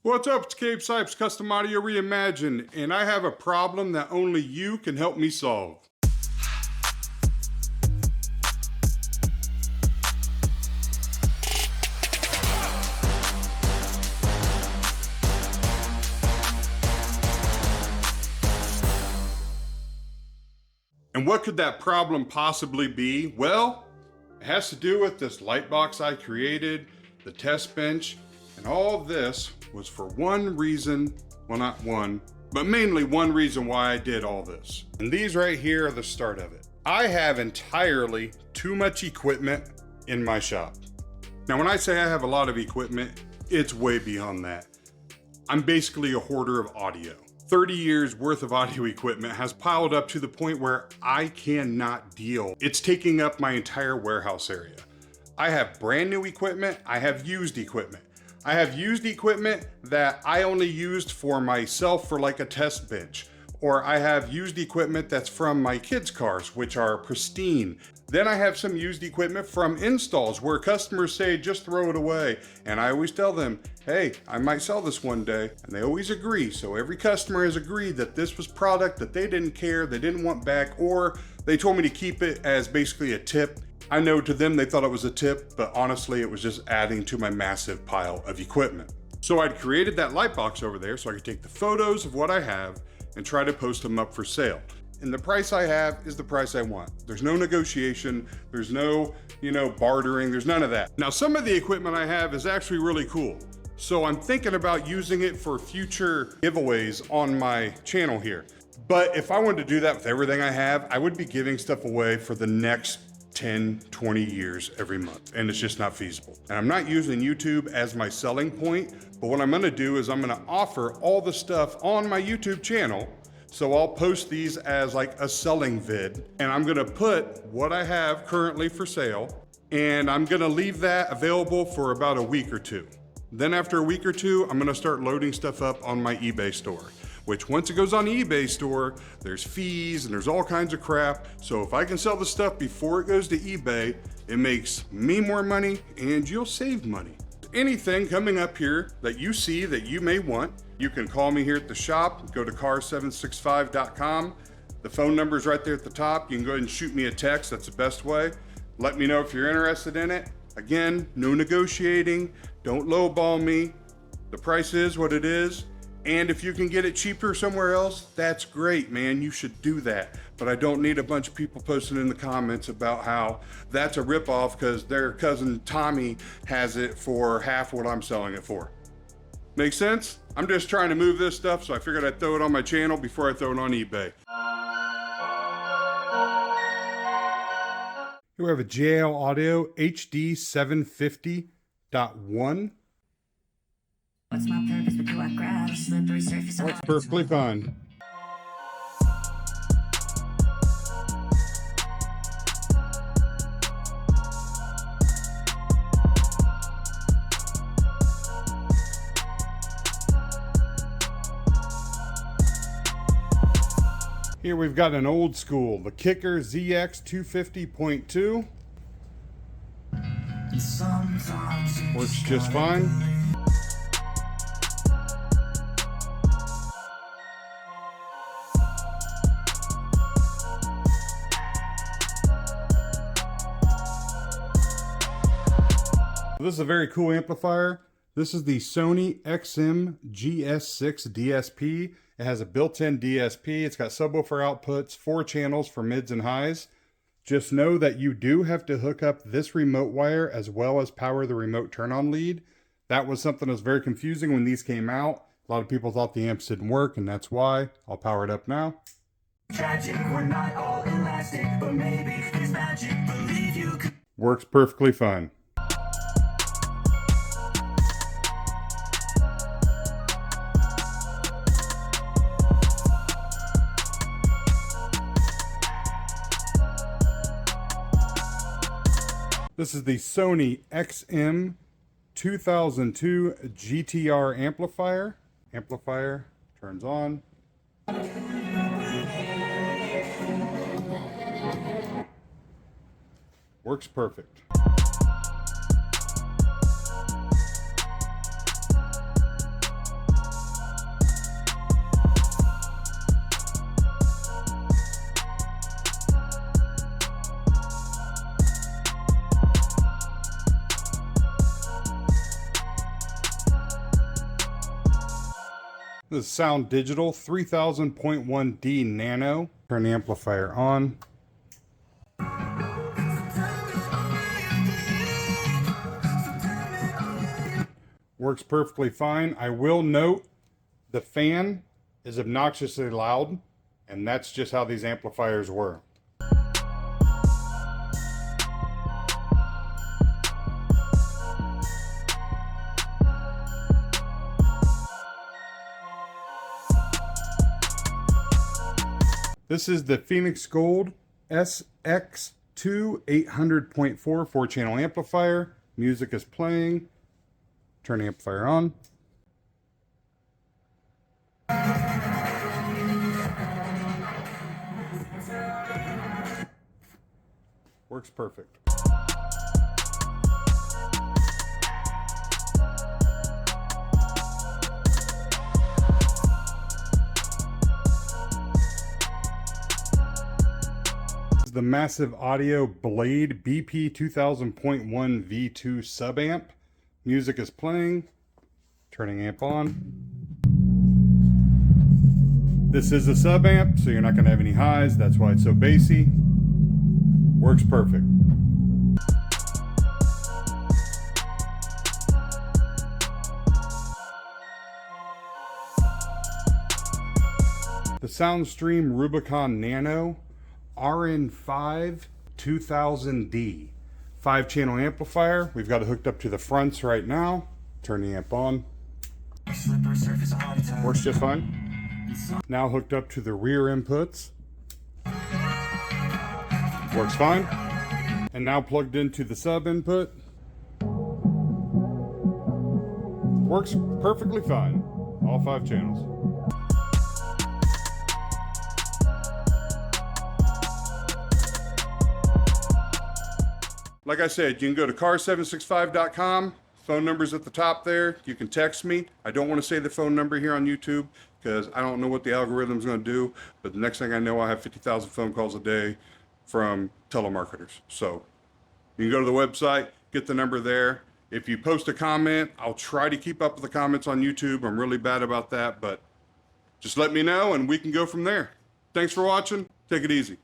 What's up, it's Cape Sipes, Custom Audio Reimagined, and I have a problem that only you can help me solve. And what could that problem possibly be? Well, it has to do with this light box I created, the test bench, and all this was for one reason, well not one, but mainly one reason why I did all this. And these right here are the start of it. I have entirely too much equipment in my shop. Now when I say I have a lot of equipment, it's way beyond that. I'm basically a hoarder of audio. 30 years worth of audio equipment has piled up to the point where I cannot deal. It's taking up my entire warehouse area. I have brand new equipment, I have used equipment. I have used equipment that I only used for myself for like a test bench, or I have used equipment that's from my kids' cars, which are pristine. Then I have some used equipment from installs where customers say, just throw it away. And I always tell them, hey, I might sell this one day. And they always agree. So every customer has agreed that this was product that they didn't care, they didn't want back, or they told me to keep it as basically a tip. I know to them they thought it was a tip, but honestly it was just adding to my massive pile of equipment. So I'd created that light box over there so I could take the photos of what I have and try to post them up for sale. And the price I have is the price I want. There's no negotiation, there's no, bartering, there's none of that. Now some of the equipment I have is actually really cool. So I'm thinking about using it for future giveaways on my channel here. But if I wanted to do that with everything I have, I would be giving stuff away for the next 10, 20 years every month, and it's just not feasible. And I'm not using YouTube as my selling point, but what I'm gonna do is I'm gonna offer all the stuff on my YouTube channel. So I'll post these as like a selling vid, and I'm gonna put what I have currently for sale, and I'm gonna leave that available for about a week or two. Then after a week or two, I'm gonna start loading stuff up on my eBay store, which once it goes on the eBay store, there's fees and there's all kinds of crap. So if I can sell the stuff before it goes to eBay, it makes me more money and you'll save money. Anything coming up here that you see that you may want, you can call me here at the shop, go to car765.com. The phone number is right there at the top. You can go ahead and shoot me a text, that's the best way. Let me know if you're interested in it. Again, no negotiating, don't lowball me. The price is what it is. And if you can get it cheaper somewhere else, that's great, man. You should do that. But I don't need a bunch of people posting in the comments about how that's a ripoff because their cousin Tommy has it for half what I'm selling it for. Make sense? I'm just trying to move this stuff, so I figured I'd throw it on my channel before I throw it on eBay. Here we have a JL Audio HD 750.1. What's my purpose, but do I grab a slippery surface? Works perfectly fine. Here we've got an old school, the Kicker ZX250.2. Works just fine. This is a very cool amplifier. This is the Sony XM-GS6 DSP. It has a built-in DSP. It's got subwoofer outputs, 4 channels for mids and highs. Just know that you do have to hook up this remote wire as well as power the remote turn-on lead. That was something that was very confusing when these came out. A lot of people thought the amps didn't work, and that's why. I'll power it up now. Tragic, we're not all elastic, but maybe there's magic. Believe you could. Works perfectly fine. This is the Sony XM-2002GTR amplifier. Amplifier turns on. Works perfect. This is SounDigital 3000.1D Nano. Turn the amplifier on. Works perfectly fine. I will note the fan is obnoxiously loud, and that's just how these amplifiers were. This is the Phoenix Gold SX2 800.4 4-channel amplifier. Music is playing. Turn the amplifier on. Works perfect. The Massive Audio Blade BP 2000.1 V2 sub amp. Music is playing. Turning amp on. This is a sub amp, so you're not going to have any highs. That's why it's so bassy. Works perfect. The Soundstream Rubicon Nano RN5 2000D 5-channel amplifier. We've got it hooked up to the fronts right now. Turn the amp on. Works just fine. Now hooked up to the rear inputs. Works fine. And now plugged into the sub input. Works perfectly fine. All 5 channels. Like I said, you can go to car765.com. Phone number's at the top there. You can text me. I don't want to say the phone number here on YouTube because I don't know what the algorithm's going to do. But the next thing I know, I have 50,000 phone calls a day from telemarketers. So you can go to the website, get the number there. If you post a comment, I'll try to keep up with the comments on YouTube. I'm really bad about that, but just let me know and we can go from there. Thanks for watching. Take it easy.